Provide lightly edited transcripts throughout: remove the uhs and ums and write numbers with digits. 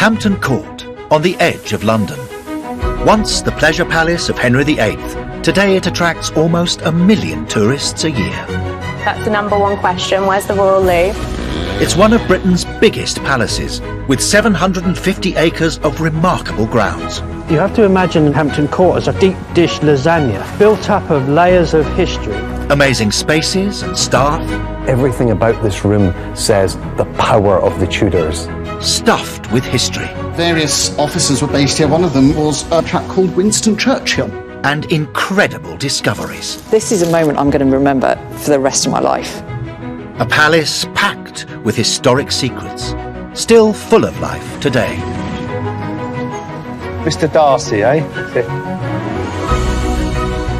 Hampton Court, on the edge of London. Once the pleasure palace of Henry VIII, today it attracts almost 1 million tourists a year. That's the number one question, where's the Royal Loo? It's one of Britain's biggest palaces, with 750 acres of remarkable grounds. You have to imagine Hampton Court as a deep dish lasagna, built up of layers of history. Amazing spaces and staff. Everything about this room says the power of the Tudors. Stuffed with history. Various officers were based here. One of them was a chap called Winston Churchill. And incredible discoveries. This is a moment I'm going to remember for the rest of my life. A palace packed with historic secrets, still full of life today. Mr. Darcy, eh?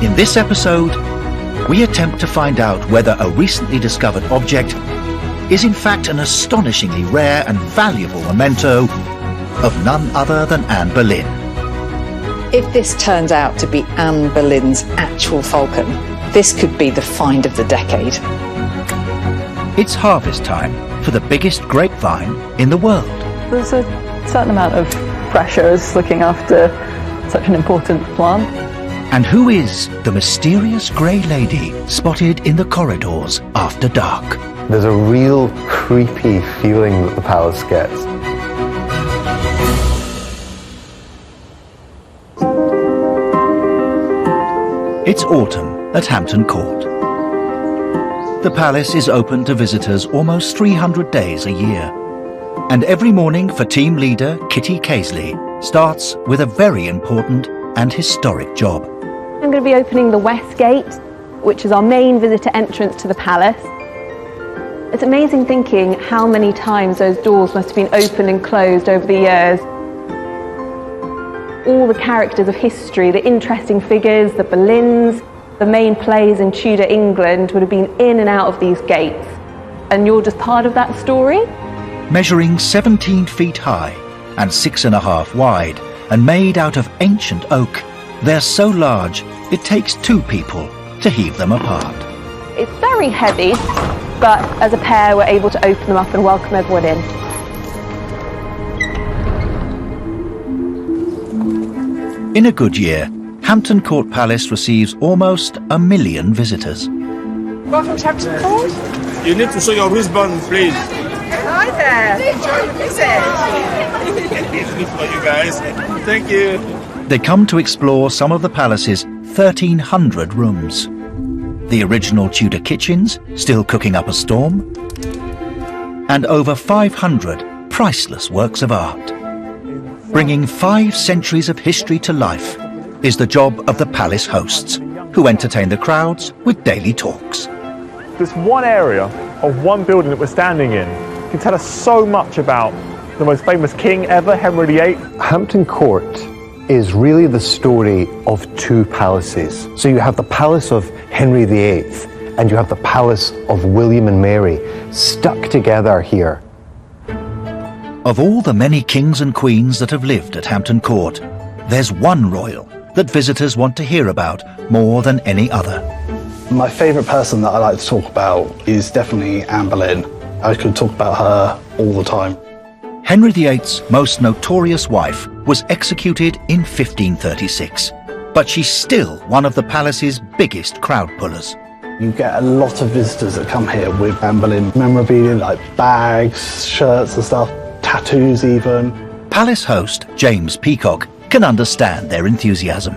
In this episode, we attempt to find out whether a recently discovered object is in fact an astonishingly rare and valuable memento of none other than Anne Boleyn. If this turns out to be Anne Boleyn's actual falcon, this could be the find of the decade. It's harvest time for the biggest grapevine in the world. There's a certain amount of pressure as looking after such an important plant. And who is the mysterious grey lady spotted in the corridors after dark? There's a real creepy feeling that the palace gets. It's autumn at Hampton Court. The palace is open to visitors almost 300 days a year. And every morning for team leader Kitty Casely starts with a very important and historic job. I'm going to be opening the West Gate, which is our main visitor entrance to the palace. It's amazing thinking how many times those doors must have been opened and closed over the years. All the characters of history, the interesting figures, the Boleyns, the main plays in Tudor England would have been in and out of these gates. And you're just part of that story? Measuring 17 feet high and 6.5 wide and made out of ancient oak, they're so large it takes 2 people to heave them apart. It's very heavy, but as a pair we're able to open them up and welcome everyone in. In a good year, Hampton Court Palace receives almost 1 million visitors. Welcome to Hampton Court. You need to show your wristband, please. Hi there. Enjoy the visit. Easy for you guys. Thank you. They come to explore some of the palace's 1,300 rooms. The original Tudor kitchens, still cooking up a storm, and over 500 priceless works of art. Bringing 5 centuries of history to life is the job of the palace hosts, who entertain the crowds with daily talks. This one area of one building that we're standing in can tell us so much about the most famous king ever, Henry VIII. Hampton Court is really the story of 2 palaces. So you have the palace of Henry VIII and you have the palace of William and Mary stuck together here. Of all the many kings and queens that have lived at Hampton Court, there's one royal that visitors want to hear about more than any other. My favourite person that I like to talk about is definitely Anne Boleyn. I could talk about her all the time. Henry VIII's most notorious wife was executed in 1536, but she's still one of the palace's biggest crowd pullers. You get a lot of visitors that come here with Anne Boleyn memorabilia, like bags, shirts and stuff, tattoos even. Palace host James Peacock can understand their enthusiasm.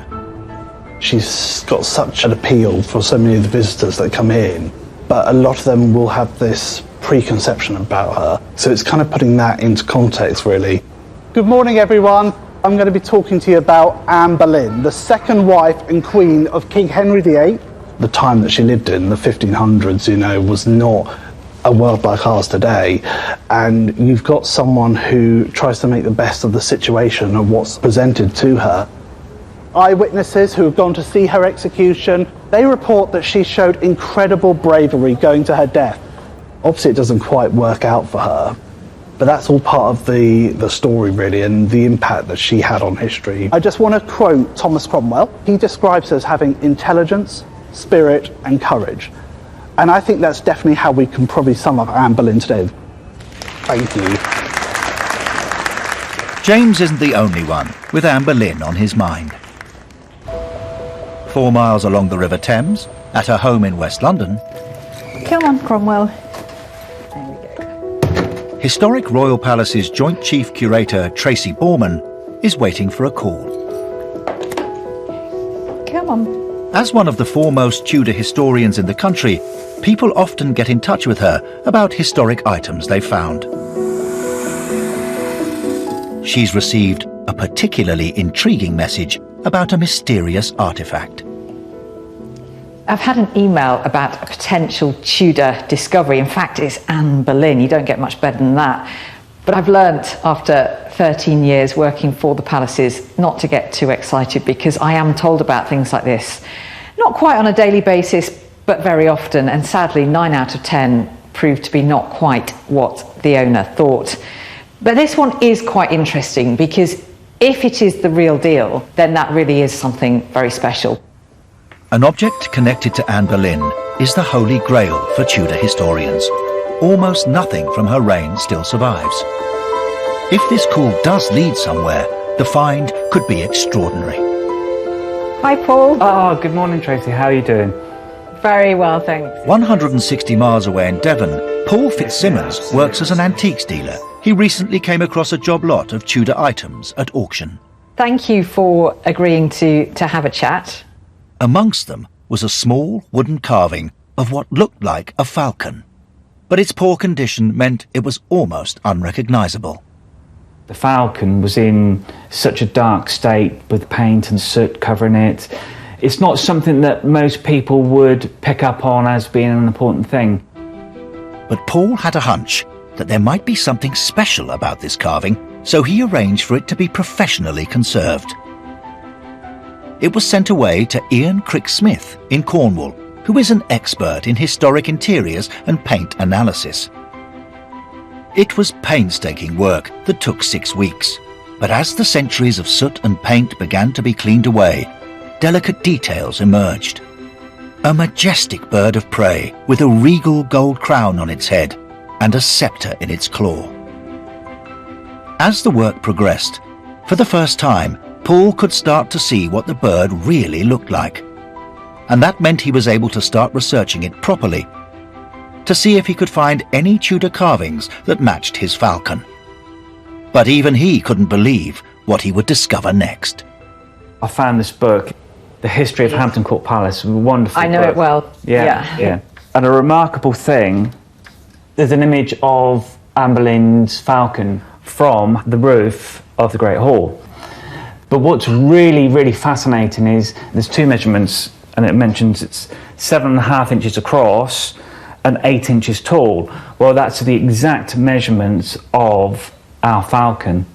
She's got such an appeal for so many of the visitors that come in, but a lot of them will have this preconception about her. So it's kind of putting that into context, really. Good morning, everyone. I'm going to be talking to you about Anne Boleyn, the second wife and queen of King Henry VIII. The time that she lived in, the 1500s, you know, was not a world like ours today. And you've got someone who tries to make the best of the situation of what's presented to her. Eyewitnesses who have gone to see her execution, they report that she showed incredible bravery going to her death. Obviously it doesn't quite work out for her, but that's all part of the story really, and the impact that she had on history. I just want to quote Thomas Cromwell. He describes her as having intelligence, spirit and courage. And I think that's definitely how we can probably sum up Anne Boleyn today. Thank you. James isn't the only one with Anne Boleyn on his mind. 4 miles along the River Thames, at her home in West London, Come on, Cromwell. Historic Royal Palace's Joint Chief Curator Tracy Borman is waiting for a call. Come on. As one of the foremost Tudor historians in the country, people often get in touch with her about historic items they found. She's received a particularly intriguing message about a mysterious artefact. I've had an email about a potential Tudor discovery. In fact, it's Anne Boleyn. You don't get much better than that. But I've learnt after 13 years working for the palaces not to get too excited, because I am told about things like this, not quite on a daily basis, but very often. And sadly, 9 out of 10 proved to be not quite what the owner thought. But this one is quite interesting, because if it is the real deal, then that really is something very special. An object connected to Anne Boleyn is the Holy Grail for Tudor historians. Almost nothing from her reign still survives. If this call does lead somewhere, the find could be extraordinary. Hi, Paul. Oh, good morning, Tracy. How are you doing? Very well, thanks. 160 miles away in Devon, Paul Fitzsimmons works as an antiques dealer. He recently came across a job lot of Tudor items at auction. Thank you for agreeing to have a chat. Amongst them was a small wooden carving of what looked like a falcon, but its poor condition meant it was almost unrecognisable. The falcon was in such a dark state with paint and soot covering it. It's not something that most people would pick up on as being an important thing. But Paul had a hunch that there might be something special about this carving, so he arranged for it to be professionally conserved. It was sent away to Ian Crick-Smith in Cornwall, who is an expert in historic interiors and paint analysis. It was painstaking work that took 6 weeks, but as the centuries of soot and paint began to be cleaned away, delicate details emerged. A majestic bird of prey with a regal gold crown on its head and a sceptre in its claw. As the work progressed, for the first time, Paul could start to see what the bird really looked like. And that meant he was able to start researching it properly, to see if he could find any Tudor carvings that matched his falcon. But even he couldn't believe what he would discover next. I found this book, The History of Hampton Court Palace, a wonderful book. I know it well. Yeah. And a remarkable thing, there's an image of Anne Boleyn's falcon from the roof of the Great Hall. But what's really, really fascinating is there's 2 measurements, and it mentions it's 7.5 inches across and 8 inches tall. Well, that's the exact measurements of our falcon.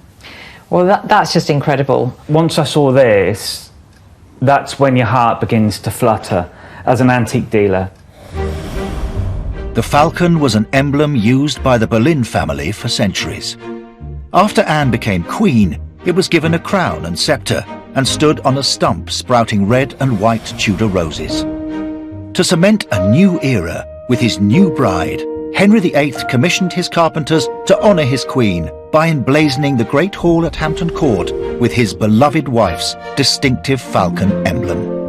Well, that's just incredible. Once I saw this, that's when your heart begins to flutter as an antique dealer. The falcon was an emblem used by the Boleyn family for centuries. After Anne became queen, it was given a crown and sceptre and stood on a stump sprouting red and white Tudor roses. To cement a new era with his new bride, Henry VIII commissioned his carpenters to honour his queen by emblazoning the Great Hall at Hampton Court with his beloved wife's distinctive falcon emblem.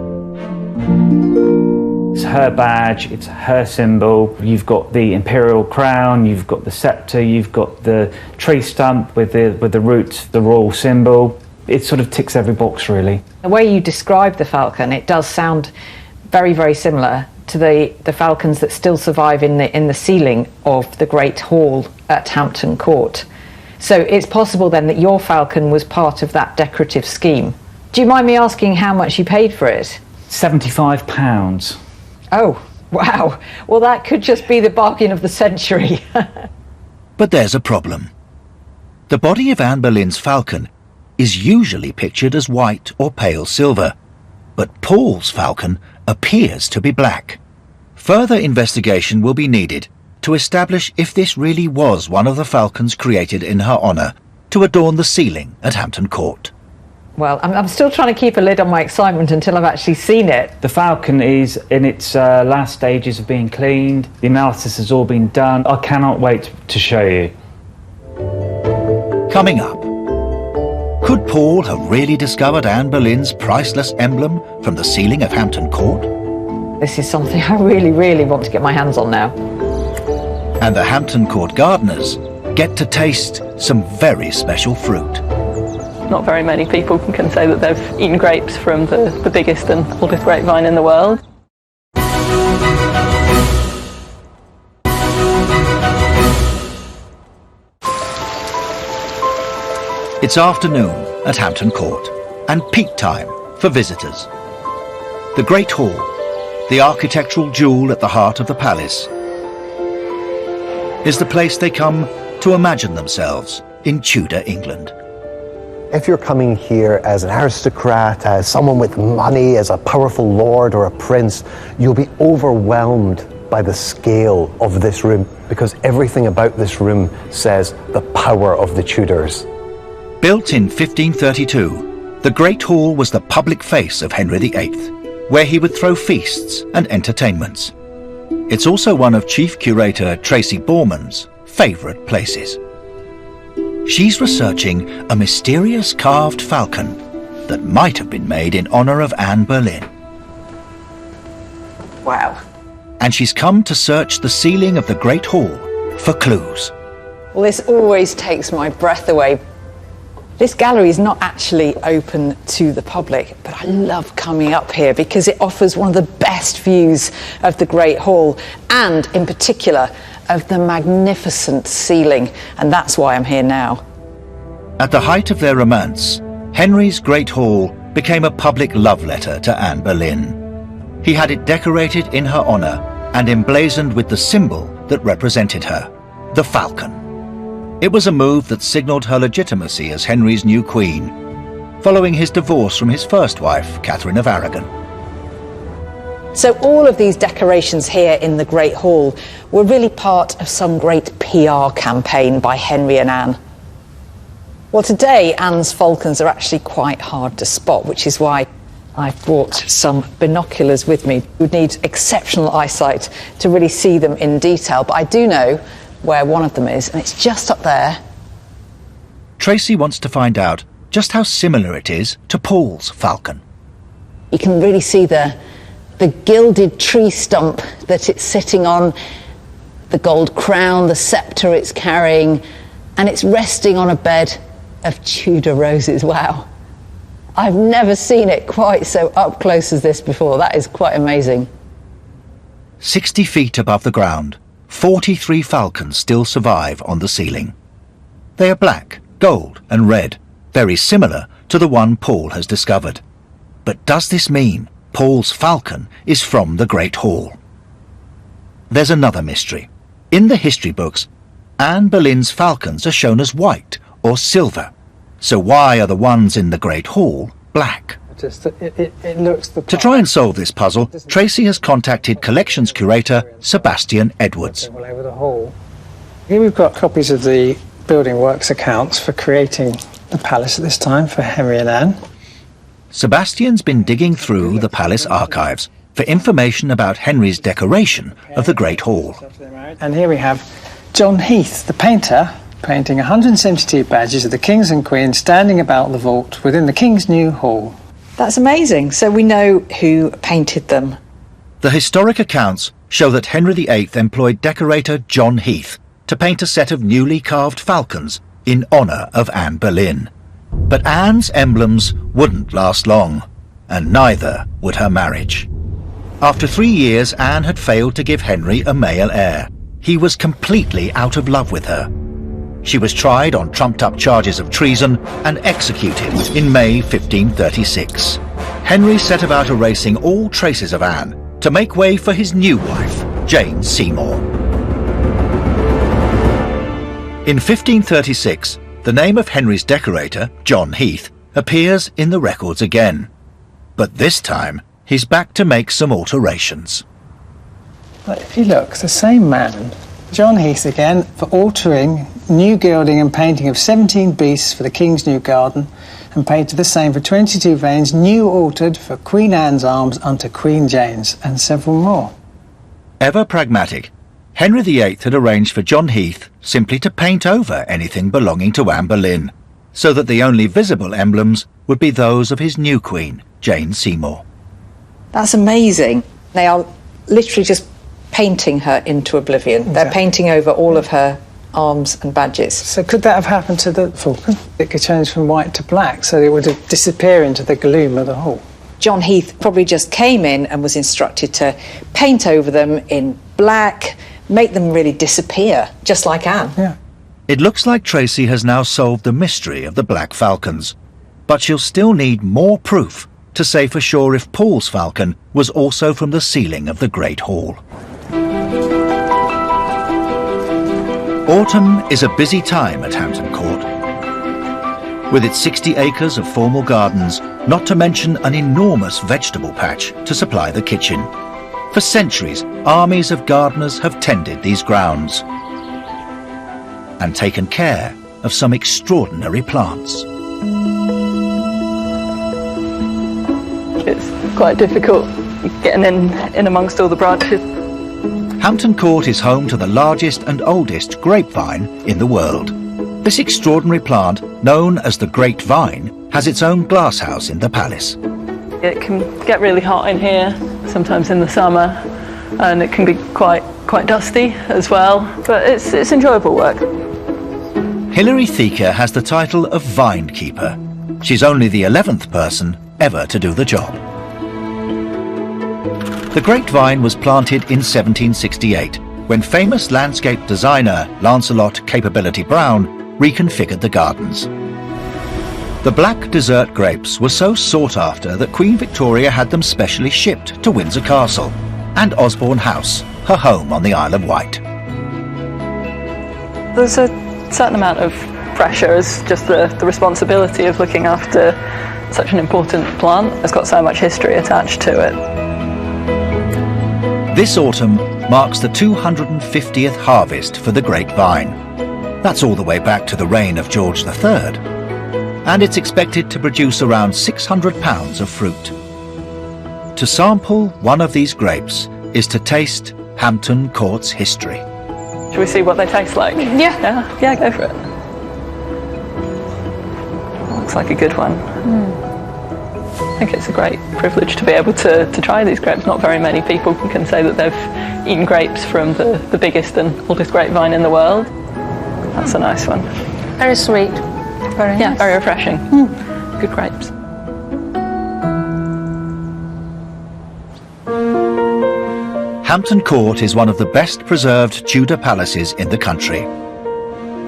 It's her badge, it's her symbol. You've got the imperial crown, you've got the sceptre, you've got the tree stump with the roots, the royal symbol. It sort of ticks every box, really. The way you describe the falcon, it does sound very, very similar to the falcons that still survive in the ceiling of the Great Hall at Hampton Court. So it's possible then that your falcon was part of that decorative scheme. Do you mind me asking how much you paid for it? £75. Oh, wow. Well, that could just be the bargain of the century. But there's a problem. The body of Anne Boleyn's falcon is usually pictured as white or pale silver, but Paul's falcon appears to be black. Further investigation will be needed to establish if this really was one of the falcons created in her honour to adorn the ceiling at Hampton Court. Well, I'm still trying to keep a lid on my excitement until I've actually seen it. The falcon is in its last stages of being cleaned. The analysis has all been done. I cannot wait to show you. Coming up, Paul have really discovered Anne Boleyn's priceless emblem from the ceiling of Hampton Court? This is something I really, really want to get my hands on now. And the Hampton Court gardeners get to taste some very special fruit. Not very many people can say that they've eaten grapes from the biggest and oldest grapevine in the world. It's afternoon at Hampton Court and peak time for visitors. The Great Hall, the architectural jewel at the heart of the palace, is the place they come to imagine themselves in Tudor England. If you're coming here as an aristocrat, as someone with money, as a powerful lord or a prince, you'll be overwhelmed by the scale of this room, because everything about this room says the power of the Tudors. Built in 1532, the Great Hall was the public face of Henry VIII, where he would throw feasts and entertainments. It's also one of Chief Curator Tracy Borman's favourite places. She's researching a mysterious carved falcon that might have been made in honour of Anne Boleyn. Wow. And she's come to search the ceiling of the Great Hall for clues. Well, this always takes my breath away. This gallery is not actually open to the public, but I love coming up here because it offers one of the best views of the Great Hall, and in particular of the magnificent ceiling, and that's why I'm here now. At the height of their romance, Henry's Great Hall became a public love letter to Anne Boleyn. He had it decorated in her honour and emblazoned with the symbol that represented her, the falcon. It was a move that signalled her legitimacy as Henry's new queen, following his divorce from his first wife, Catherine of Aragon. So all of these decorations here in the Great Hall were really part of some great PR campaign by Henry and Anne. Well, today Anne's falcons are actually quite hard to spot, which is why I've brought some binoculars with me. You would need exceptional eyesight to really see them in detail, but I do know where one of them is, and it's just up there. Tracy wants to find out just how similar it is to Paul's falcon. You can really see the gilded tree stump that it's sitting on, the gold crown, the sceptre it's carrying, and it's resting on a bed of Tudor roses. Wow. I've never seen it quite so up close as this before. That is quite amazing. 60 feet above the ground, 43 falcons still survive on the ceiling. They are black, gold and red, very similar to the one Paul has discovered. But does this mean Paul's falcon is from the Great Hall? There's another mystery. In the history books, Anne Boleyn's falcons are shown as white or silver. So why are the ones in the Great Hall black? It looks the To try and solve this puzzle, Tracy has contacted collections curator Sebastian Edwards. all over the hall. Here we've got copies of the building works accounts for creating the palace at this time for Henry and Anne. Sebastian's been digging through the palace archives for information about Henry's decoration of the Great Hall. And here we have John Heath, the painter, painting 172 badges of the kings and queens standing about the vault within the king's new hall. That's amazing. So we know who painted them. The historic accounts show that Henry VIII employed decorator John Heath to paint a set of newly carved falcons in honour of Anne Boleyn. But Anne's emblems wouldn't last long, and neither would her marriage. After 3 years, Anne had failed to give Henry a male heir. He was completely out of love with her. She was tried on trumped-up charges of treason and executed in May 1536. Henry set about erasing all traces of Anne to make way for his new wife, Jane Seymour. In 1536, the name of Henry's decorator, John Heath, appears in the records again. But this time, he's back to make some alterations. But if you look, the same man, John Heath again, for altering new gilding and painting of 17 beasts for the King's new garden, and painted the same for 22 vanes, new altered for Queen Anne's arms unto Queen Jane's, and several more. Ever pragmatic, Henry VIII had arranged for John Heath simply to paint over anything belonging to Anne Boleyn. so that the only visible emblems would be those of his new queen, Jane Seymour. That's amazing. They are literally just painting her into oblivion. Exactly. They're painting over all of her arms and badges. So could that have happened to the falcon? It could change from white to black, so it would have disappeared into the gloom of the hall. John Heath probably just came in and was instructed to paint over them in black, make them really disappear, just like Anne. Yeah. It looks like Tracy has now solved the mystery of the Black Falcons, but she'll still need more proof to say for sure if Paul's falcon was also from the ceiling of the Great Hall. Autumn is a busy time at Hampton Court. With its 60 acres of formal gardens, not to mention an enormous vegetable patch to supply the kitchen. For centuries, armies of gardeners have tended these grounds and taken care of some extraordinary plants. It's quite difficult getting in amongst all the branches. Hampton Court is home to the largest and oldest grapevine in the world. This extraordinary plant, known as the Great Vine, has its own glasshouse in the palace. It can get really hot in here, sometimes in the summer, and it can be quite dusty as well, but it's enjoyable work. Hilary Thieker has the title of Vine Keeper. She's only the 11th person ever to do the job. The Great Vine was planted in 1768, when famous landscape designer Lancelot Capability Brown reconfigured the gardens. The black dessert grapes were so sought after that Queen Victoria had them specially shipped to Windsor Castle and Osborne House, her home on the Isle of Wight. There's a certain amount of pressure as just the responsibility of looking after such an important plant. It's got so much history attached to it. This autumn marks the 250th harvest for the Great Vine. That's all the way back to the reign of George III. And it's expected to produce around 600 pounds of fruit. To sample one of these grapes is to taste Hampton Court's history. Shall we see what they taste like? Yeah, go for it. Looks like a good one. I think it's a great privilege to be able to try these grapes. Not very many people can say that they've eaten grapes from the biggest and oldest grapevine in the world. That's a nice one. Very sweet. Very nice. Very refreshing. Good grapes. Hampton Court is one of the best preserved Tudor palaces in the country.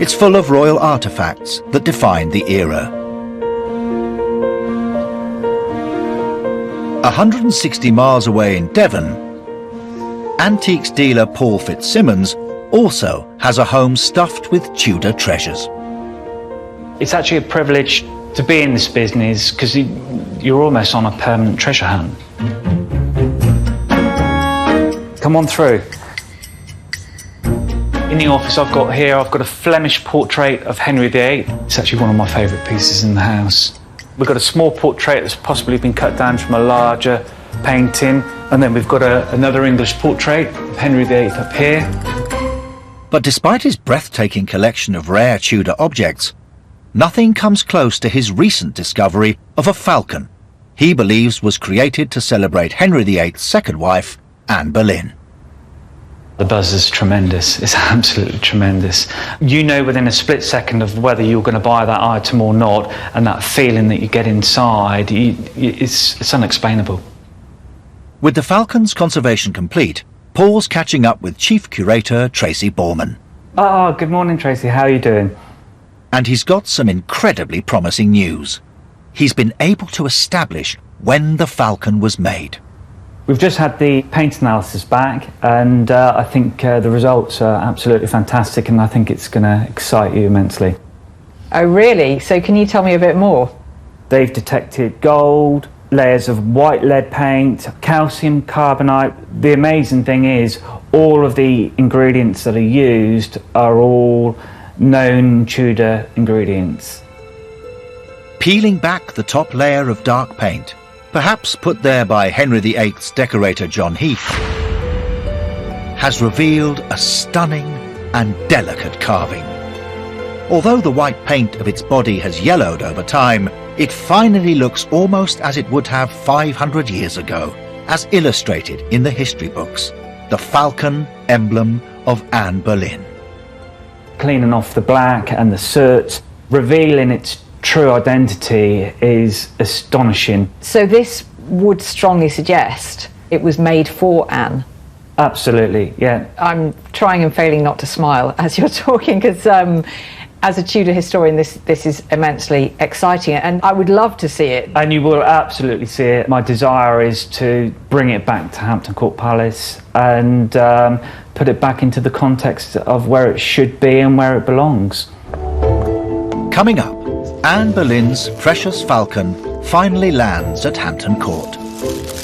It's full of royal artefacts that define the era. 160 miles away in Devon, antiques dealer Paul Fitzsimmons also has a home stuffed with Tudor treasures. It's actually a privilege to be in this business because you're almost on a permanent treasure hunt. Come on through. In the office I've got a Flemish portrait of Henry VIII. It's actually one of my favourite pieces in the house. We've got a small portrait that's possibly been cut down from a larger painting, and then we've got another English portrait of Henry VIII up here. But despite his breathtaking collection of rare Tudor objects, nothing comes close to his recent discovery of a falcon he believes was created to celebrate Henry VIII's second wife, Anne Boleyn. The buzz is tremendous. It's absolutely tremendous. You know within a split second of whether you're going to buy that item or not, and that feeling that you get inside, it's unexplainable. With the falcon's conservation complete, Paul's catching up with Chief Curator Tracy Borman. Oh, good morning, Tracy. How are you doing? And he's got some incredibly promising news. He's been able to establish when the falcon was made. We've just had the paint analysis back, and I think the results are absolutely fantastic, and I think it's going to excite you immensely. Oh, really? So can you tell me a bit more? They've detected gold, layers of white lead paint, calcium carbonate. The amazing thing is all of the ingredients that are used are all known Tudor ingredients. Peeling back the top layer of dark paint, perhaps put there by Henry VIII's decorator John Heath, has revealed a stunning and delicate carving. Although the white paint of its body has yellowed over time, it finally looks almost as it would have 500 years ago, as illustrated in the history books, the falcon emblem of Anne Boleyn. Cleaning off the black and the soot, revealing its true identity is astonishing. So this would strongly suggest it was made for Anne. Absolutely, yeah. I'm trying and failing not to smile as you're talking, because as a Tudor historian, this is immensely exciting, and I would love to see it. And you will absolutely see it. My desire is to bring it back to Hampton Court Palace and put it back into the context of where it should be and where it belongs. Coming up, Anne Boleyn's precious falcon finally lands at Hampton Court.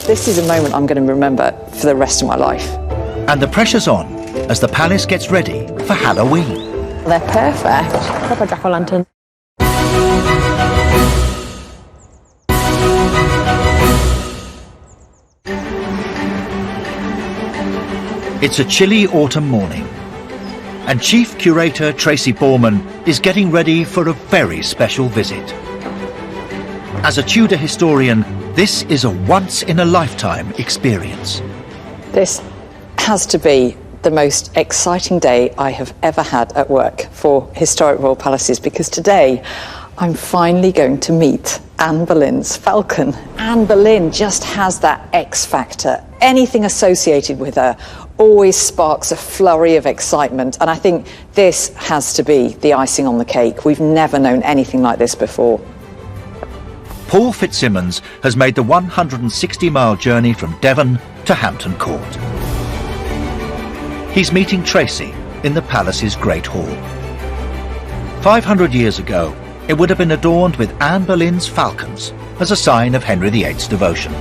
This is a moment I'm going to remember for the rest of my life. And the pressure's on as the palace gets ready for Halloween. They're perfect. Proper jack-o'-lantern. It's a chilly autumn morning, and Chief Curator Tracy Borman is getting ready for a very special visit. As a Tudor historian, this is a once-in-a-lifetime experience. This has to be the most exciting day I have ever had at work for Historic Royal Palaces, because today I'm finally going to meet Anne Boleyn's falcon. Anne Boleyn just has that X factor. Anything associated with her always sparks a flurry of excitement, and I think this has to be the icing on the cake. We've never known anything like this before. Paul Fitzsimmons has made the 160-mile journey from Devon to Hampton Court. He's meeting Tracy in the palace's Great Hall. 500 years ago, it would have been adorned with Anne Boleyn's falcons as a sign of Henry VIII's devotion.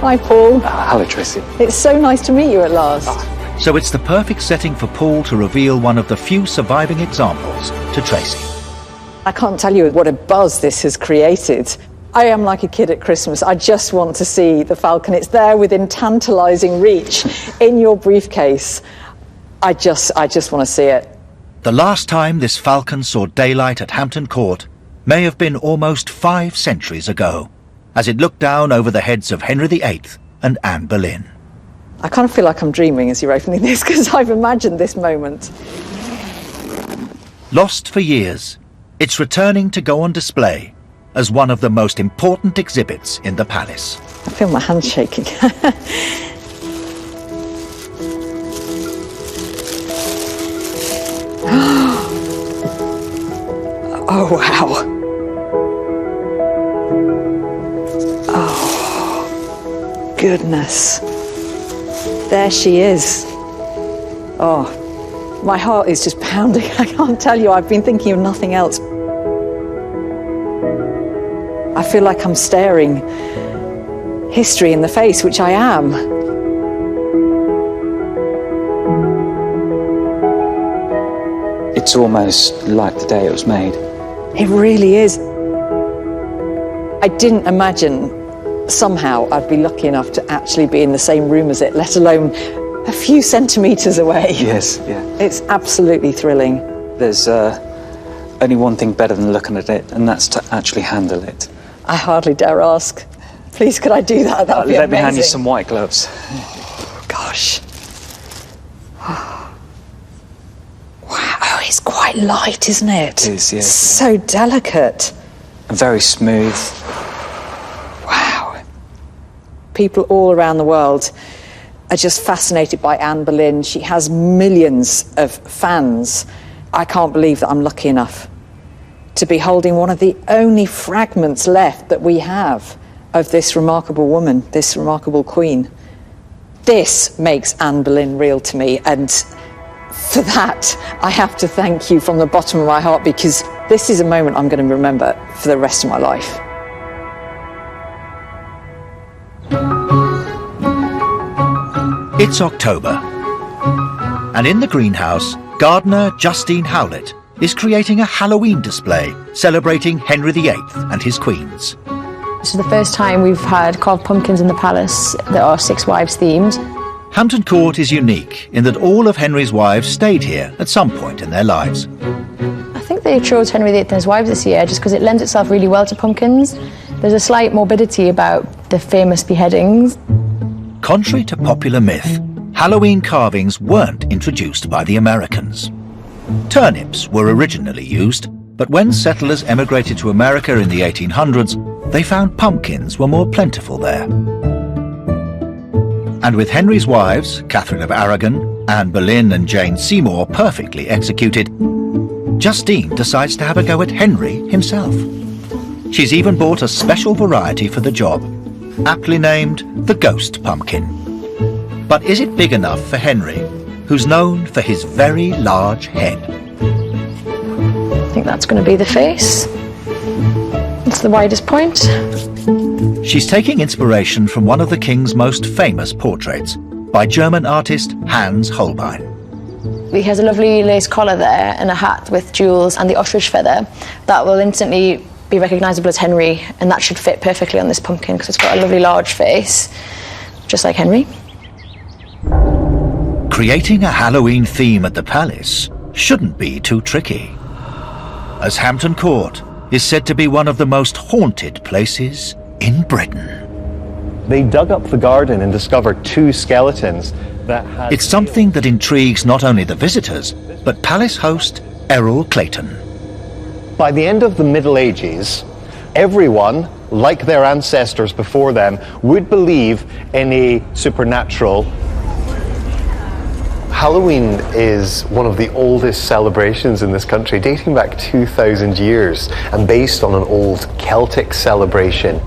Hi, Paul. Hello, Tracy. It's so nice to meet you at last. So it's the perfect setting for Paul to reveal one of the few surviving examples to Tracy. I can't tell you what a buzz this has created. I am like a kid at Christmas. I just want to see the falcon. It's there within tantalising reach in your briefcase. I just want to see it. The last time this falcon saw daylight at Hampton Court may have been almost 5 centuries ago, as it looked down over the heads of Henry VIII and Anne Boleyn. I kind of feel like I'm dreaming as you're opening this, because I've imagined this moment. Lost for years, it's returning to go on display as one of the most important exhibits in the palace. I feel my hands shaking. Oh, wow. Oh, goodness. There she is. Oh, my heart is just pounding. I can't tell you, I've been thinking of nothing else. I feel like I'm staring history in the face, which I am. It's almost like the day it was made. It really is. I didn't imagine somehow I'd be lucky enough to actually be in the same room as it, let alone a few centimetres away. Yes, yeah. It's absolutely thrilling. There's only one thing better than looking at it, and that's to actually handle it. I hardly dare ask. Please, could I do that? That would be Let me amazing. hand you some white gloves. Gosh. Wow, it's quite light, isn't it? It is, yes. So delicate. Very smooth. Wow. People all around the world are just fascinated by Anne Boleyn. She has millions of fans. I can't believe that I'm lucky enough to be holding one of the only fragments left that we have of this remarkable woman, this remarkable queen. This makes Anne Boleyn real to me, and for that I have to thank you from the bottom of my heart, because this is a moment I'm going to remember for the rest of my life. It's October, and in the greenhouse, gardener Justine Howlett is creating a Halloween display celebrating Henry VIII and his queens. This is the first time we've had carved pumpkins in the palace that are Six Wives themed. Hampton Court is unique in that all of Henry's wives stayed here at some point in their lives. I think they chose Henry VIII and his wives this year just because it lends itself really well to pumpkins. There's a slight morbidity about the famous beheadings. Contrary to popular myth, Halloween carvings weren't introduced by the Americans. Turnips were originally used, but when settlers emigrated to America in the 1800s, they found pumpkins were more plentiful there. And with Henry's wives, Catherine of Aragon, Anne Boleyn and Jane Seymour perfectly executed, Justine decides to have a go at Henry himself. She's even bought a special variety for the job, aptly named the Ghost Pumpkin. But is it big enough for Henry, who's known for his very large head? I think that's going to be the face. It's the widest point. She's taking inspiration from one of the king's most famous portraits by German artist Hans Holbein. He has a lovely lace collar there and a hat with jewels and the ostrich feather. That will instantly be recognisable as Henry, and that should fit perfectly on this pumpkin because it's got a lovely large face, just like Henry. Creating a Halloween theme at the palace shouldn't be too tricky, as Hampton Court is said to be one of the most haunted places in Britain. They dug up the garden and discovered 2 skeletons that had... It's something that intrigues not only the visitors, but palace host Errol Clayton. By the end of the Middle Ages, everyone, like their ancestors before them, would believe in a supernatural. Halloween is one of the oldest celebrations in this country, dating back 2,000 years, and based on an old Celtic celebration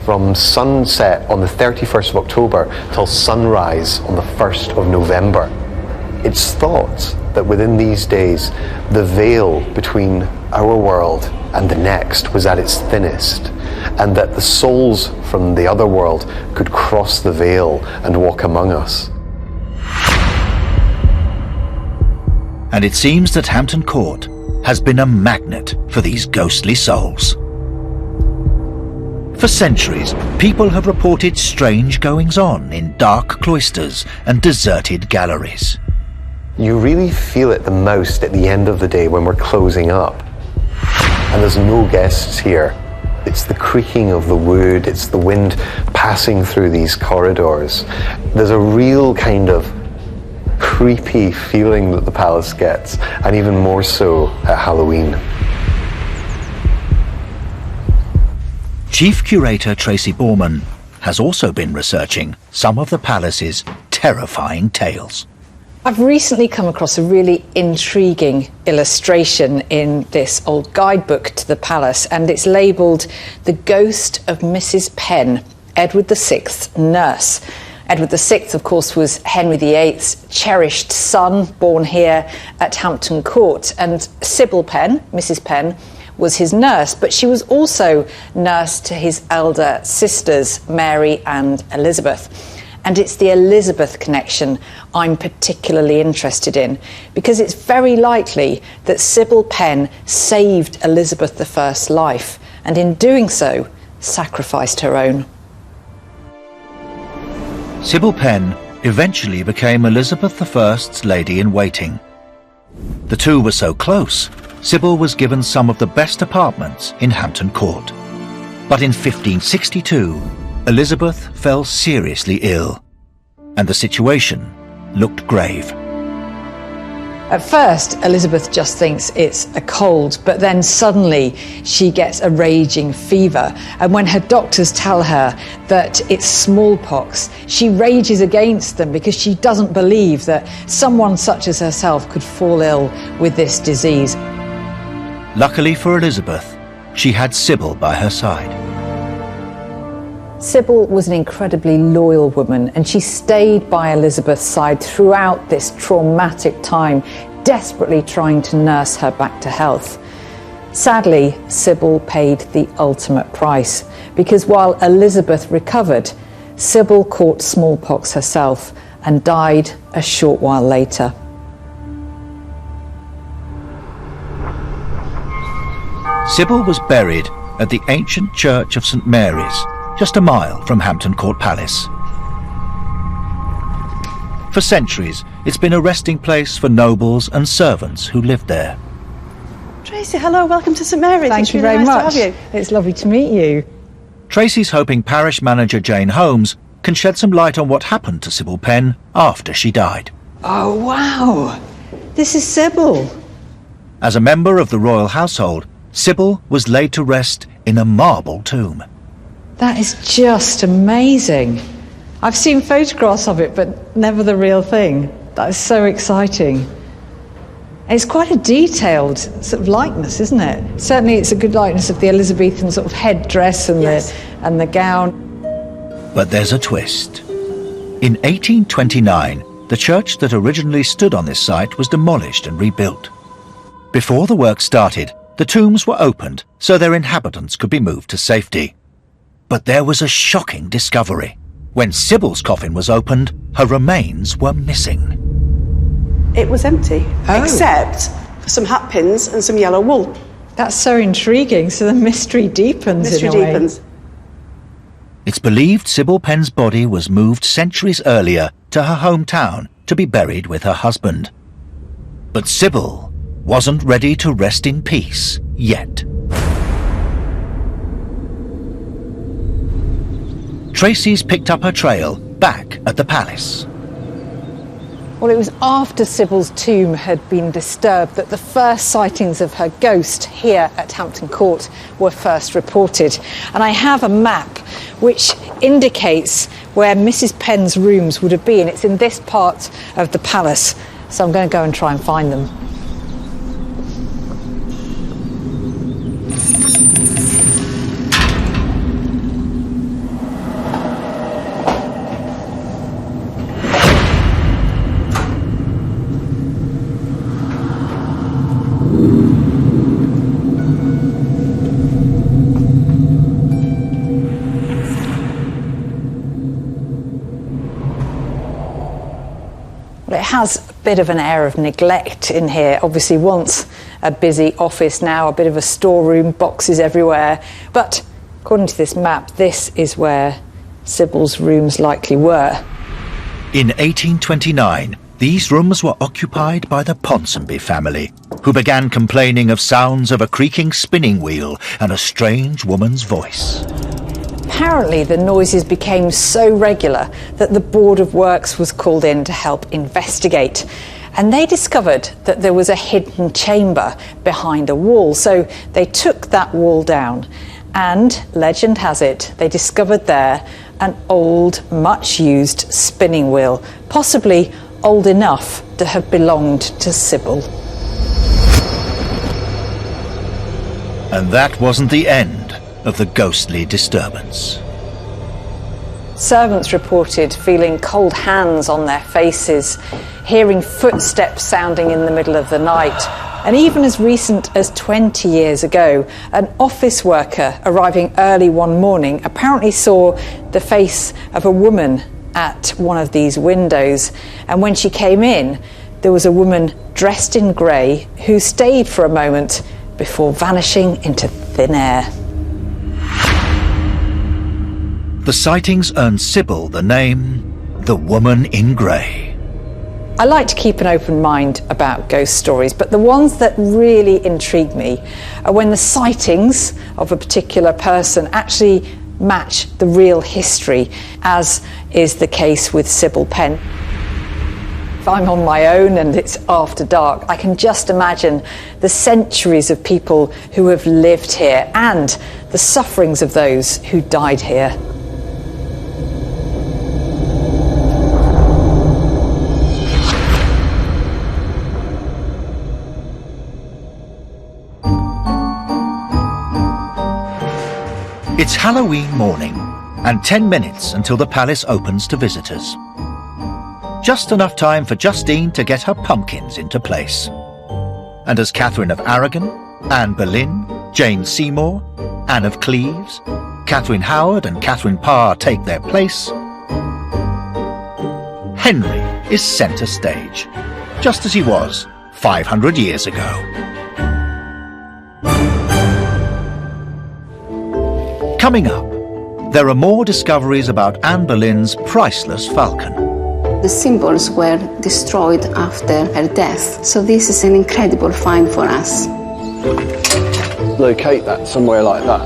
from sunset on the 31st of October till sunrise on the 1st of November. It's thought that within these days, the veil between our world and the next was at its thinnest, and that the souls from the other world could cross the veil and walk among us. And it seems that Hampton Court has been a magnet for these ghostly souls. For centuries, people have reported strange goings-on in dark cloisters and deserted galleries. You really feel it the most at the end of the day when we're closing up. And there's no guests here. It's the creaking of the wood, it's the wind passing through these corridors. There's a real kind of creepy feeling that the palace gets, and even more so at Halloween. Chief Curator Tracy Borman has also been researching some of the palace's terrifying tales. I've recently come across a really intriguing illustration in this old guidebook to the palace, and it's labelled The Ghost of Mrs. Penn, Edward VI's nurse. Edward VI, of course, was Henry VIII's cherished son, born here at Hampton Court, and Sybil Penn, Mrs. Penn, was his nurse, but she was also nurse to his elder sisters, Mary and Elizabeth. And it's the Elizabeth connection I'm particularly interested in, because it's very likely that Sybil Penn saved Elizabeth I's life, and in doing so, sacrificed her own. Sybil Penn eventually became Elizabeth I's lady-in-waiting. The two were so close, Sybil was given some of the best apartments in Hampton Court. But in 1562, Elizabeth fell seriously ill, and the situation looked grave. At first, Elizabeth just thinks it's a cold, but then suddenly she gets a raging fever. And when her doctors tell her that it's smallpox, she rages against them because she doesn't believe that someone such as herself could fall ill with this disease. Luckily for Elizabeth, she had Sybil by her side. Sybil was an incredibly loyal woman, and she stayed by Elizabeth's side throughout this traumatic time, desperately trying to nurse her back to health. Sadly, Sybil paid the ultimate price, because while Elizabeth recovered, Sybil caught smallpox herself and died a short while later. Sybil was buried at the ancient church of St. Mary's, just a mile from Hampton Court Palace. For centuries, it's been a resting place for nobles and servants who lived there. Tracy, hello, welcome to St Mary's. Thank you really very nice much. to have you. It's lovely to meet you. Tracy's hoping parish manager Jane Holmes can shed some light on what happened to Sybil Penn after she died. Oh, wow. This is Sybil. As a member of the royal household, Sybil was laid to rest in a marble tomb. That is just amazing. I've seen photographs of it, but never the real thing. That is so exciting. It's quite a detailed sort of likeness, isn't it? Certainly it's a good likeness of the Elizabethan sort of headdress and, and the gown. But there's a twist. In 1829, the church that originally stood on this site was demolished and rebuilt. Before the work started, the tombs were opened so their inhabitants could be moved to safety. But there was a shocking discovery. When Sybil's coffin was opened, her remains were missing. It was empty, except for some hat pins and some yellow wool. That's so intriguing. So the mystery deepens in a way. It's believed Sybil Penn's body was moved centuries earlier to her hometown to be buried with her husband. But Sybil wasn't ready to rest in peace yet. Tracy's picked up her trail back at the palace. Well, it was after Sybil's tomb had been disturbed that the first sightings of her ghost here at Hampton Court were first reported. And I have a map which indicates where Mrs. Penn's rooms would have been. It's in this part of the palace, so I'm going to go and try and find them. It has a bit of an air of neglect in here. Obviously once a busy office, now a bit of a storeroom, boxes everywhere. But according to this map, this is where Sybil's rooms likely were. In 1829, these rooms were occupied by the Ponsonby family, who began complaining of sounds of a creaking spinning wheel and a strange woman's voice. Apparently the noises became so regular that the Board of Works was called in to help investigate. And they discovered that there was a hidden chamber behind a wall. So they took that wall down and, legend has it, they discovered there an old, much used spinning wheel, possibly old enough to have belonged to Sybil. And that wasn't the end of the ghostly disturbance. Servants reported feeling cold hands on their faces, hearing footsteps sounding in the middle of the night, and even as recent as 20 years ago, an office worker arriving early one morning apparently saw the face of a woman at one of these windows, and when she came in, there was a woman dressed in grey who stayed for a moment before vanishing into thin air. The sightings earned Sybil the name the Woman in Grey. I like to keep an open mind about ghost stories, but the ones that really intrigue me are when the sightings of a particular person actually match the real history, as is the case with Sybil Penn. If I'm on my own and it's after dark, I can just imagine the centuries of people who have lived here and the sufferings of those who died here. It's Halloween morning, and 10 minutes until the palace opens to visitors. Just enough time for Justine to get her pumpkins into place. And as Catherine of Aragon, Anne Boleyn, Jane Seymour, Anne of Cleves, Catherine Howard and Catherine Parr take their place, Henry is centre stage, just as he was 500 years ago. Coming up, there are more discoveries about Anne Boleyn's priceless falcon. The symbols were destroyed after her death, so this is an incredible find for us. Locate that somewhere like that.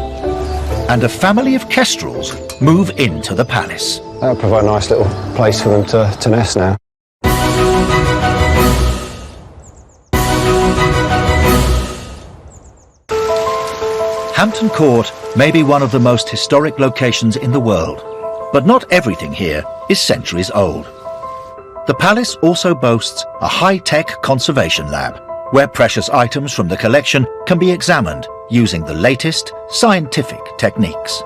And a family of kestrels move into the palace. That'll provide a nice little place for them to nest now. Hampton Court may be one of the most historic locations in the world, but not everything here is centuries old. The palace also boasts a high-tech conservation lab, where precious items from the collection can be examined using the latest scientific techniques.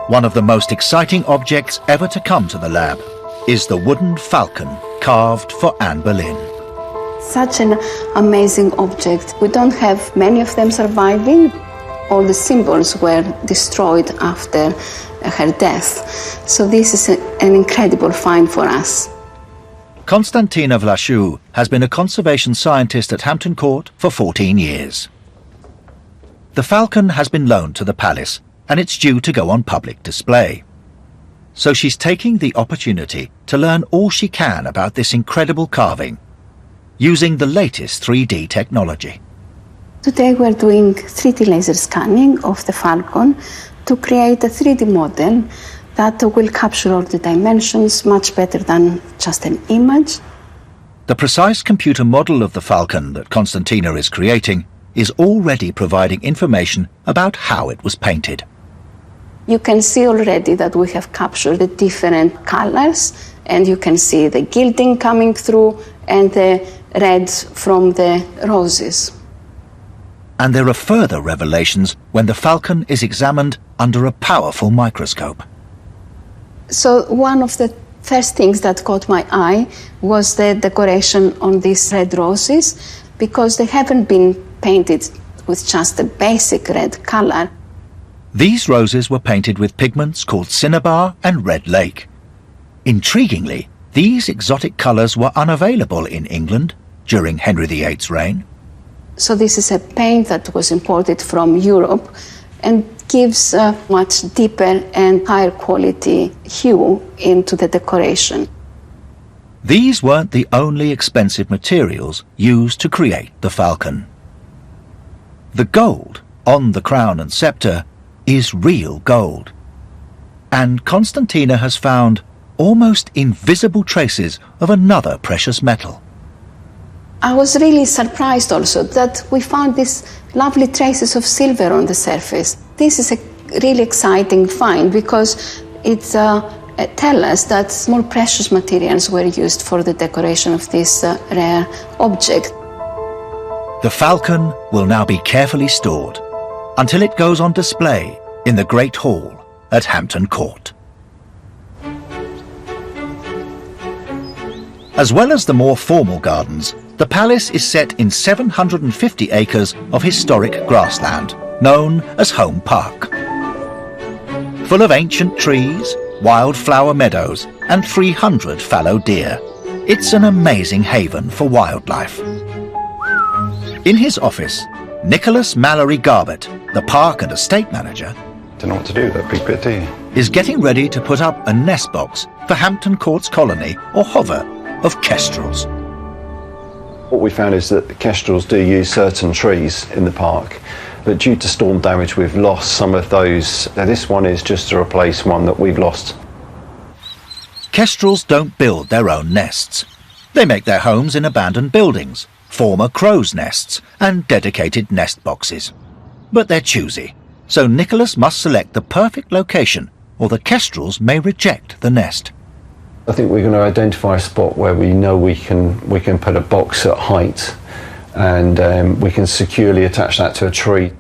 One of the most exciting objects ever to come to the lab is the wooden falcon carved for Anne Boleyn. Such an amazing object. We don't have many of them surviving. All the symbols were destroyed after her death. So this is an incredible find for us. Constantina Vlachou has been a conservation scientist at Hampton Court for 14 years. The falcon has been loaned to the palace and it's due to go on public display. So she's taking the opportunity to learn all she can about this incredible carving, using the latest 3D technology. Today we're doing 3D laser scanning of the falcon to create a 3D model that will capture all the dimensions much better than just an image. The precise computer model of the falcon that Constantina is creating is already providing information about how it was painted. You can see already that we have captured the different colors, and you can see the gilding coming through and the reds from the roses. And there are further revelations when the falcon is examined under a powerful microscope. So one of the first things that caught my eye was the decoration on these red roses, because they haven't been painted with just the basic red color. These roses were painted with pigments called cinnabar and red lake. Intriguingly, these exotic colours were unavailable in England during Henry VIII's reign. So this is a paint that was imported from Europe and gives a much deeper and higher quality hue into the decoration. These weren't the only expensive materials used to create the falcon. The gold on the crown and sceptre is real gold. And Constantina has found almost invisible traces of another precious metal. I was really surprised also that we found these lovely traces of silver on the surface. This is a really exciting find because it tells us that more precious materials were used for the decoration of this rare object. The falcon will now be carefully stored until it goes on display in the Great Hall at Hampton Court. As well as the more formal gardens, the palace is set in 750 acres of historic grassland, known as Home Park. Full of ancient trees, wildflower meadows, and 300 fallow deer, it's an amazing haven for wildlife. In his office, Nicholas Mallory Garbett, the park and estate manager, don't know what to do with that big bit, do you? is getting ready to put up a nest box for Hampton Court's colony, or hover, of kestrels. What we found is that the kestrels do use certain trees in the park, but due to storm damage we've lost some of those. Now this one is just to replace one that we've lost. Kestrels don't build their own nests. They make their homes in abandoned buildings, former crow's nests and dedicated nest boxes. But they're choosy, so Nicholas must select the perfect location or the kestrels may reject the nest. I think we're going to identify a spot where we know we can put a box at height and we can securely attach that to a tree.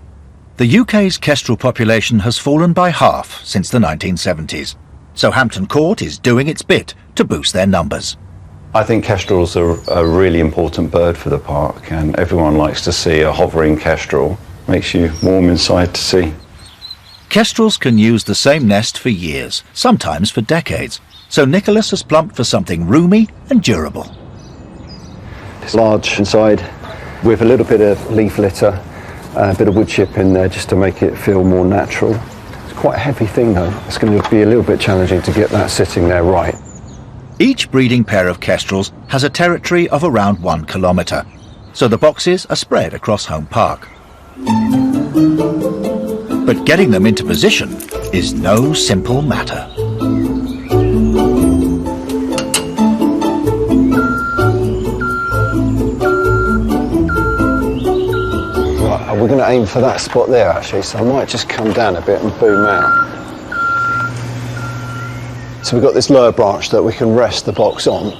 The UK's kestrel population has fallen by half since the 1970s, so Hampton Court is doing its bit to boost their numbers. I think kestrels are a really important bird for the park, and everyone likes to see a hovering kestrel. Makes you warm inside to see. Kestrels can use the same nest for years, sometimes for decades, so Nicholas has plumped for something roomy and durable. It's large inside, with a little bit of leaf litter, a bit of wood chip in there just to make it feel more natural. It's quite a heavy thing though. It's going to be a little bit challenging to get that sitting there right. Each breeding pair of kestrels has a territory of around 1 kilometre, so the boxes are spread across Home Park. But getting them into position is no simple matter. Right, we're going to aim for that spot there actually, so I might just come down a bit and boom out. So we've got this lower branch that we can rest the box on,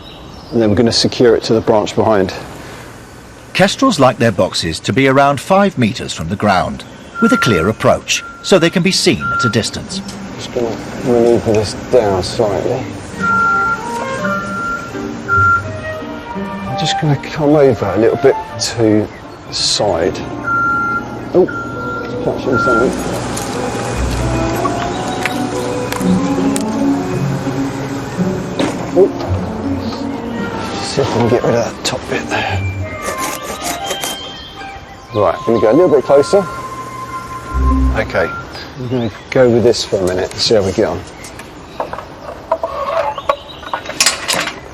and then we're going to secure it to the branch behind. Kestrels like their boxes to be around 5 metres from the ground, with a clear approach, so they can be seen at a distance. Just going to maneuver this down slightly. I'm just going to come over a little bit to the side. Oh, catching something. Oh. See if I can get rid of that top bit there. Right, I'm going to go a little bit closer. Okay, I'm going to go with this for a minute and see how we get on.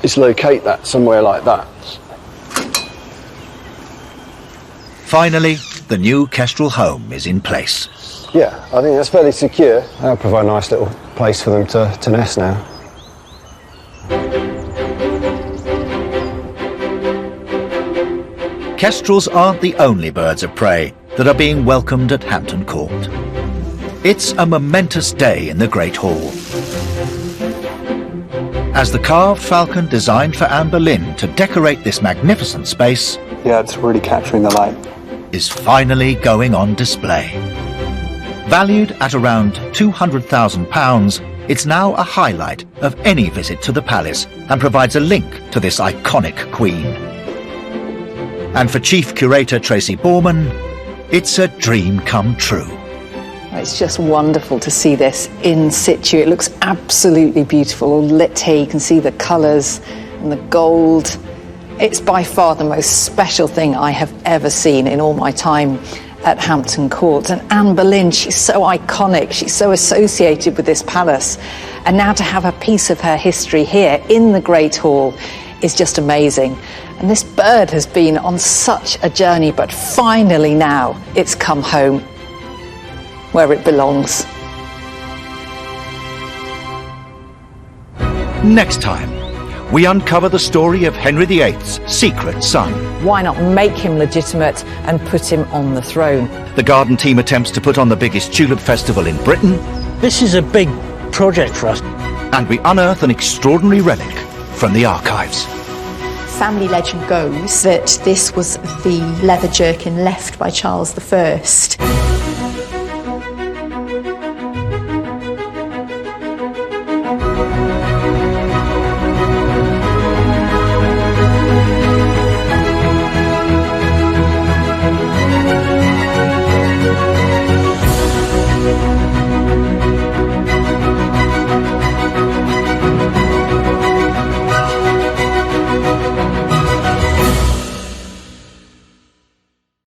Just locate that somewhere like that. Finally, the new kestrel home is in place. Yeah, I think that's fairly secure. That'll provide a nice little place for them to nest now. Kestrels aren't the only birds of prey that are being welcomed at Hampton Court. It's a momentous day in the Great Hall, as the carved falcon designed for Anne Boleyn to decorate this magnificent space, yeah, it's really capturing the light, is finally going on display. Valued at around £200,000, it's now a highlight of any visit to the palace and provides a link to this iconic queen. And for Chief Curator Tracy Borman, it's a dream come true. It's just wonderful to see this in situ. It looks absolutely beautiful, all lit here. You can see the colours and the gold. It's by far the most special thing I have ever seen in all my time at Hampton Court. And Anne Boleyn, she's so iconic, she's so associated with this palace. And now to have a piece of her history here in the Great Hall is just amazing. And this bird has been on such a journey, but finally now it's come home where it belongs. Next time, we uncover the story of Henry VIII's secret son. Why not make him legitimate and put him on the throne? The garden team attempts to put on the biggest tulip festival in Britain. This is a big project for us. And we unearth an extraordinary relic from the archives. Family legend goes that this was the leather jerkin left by Charles I.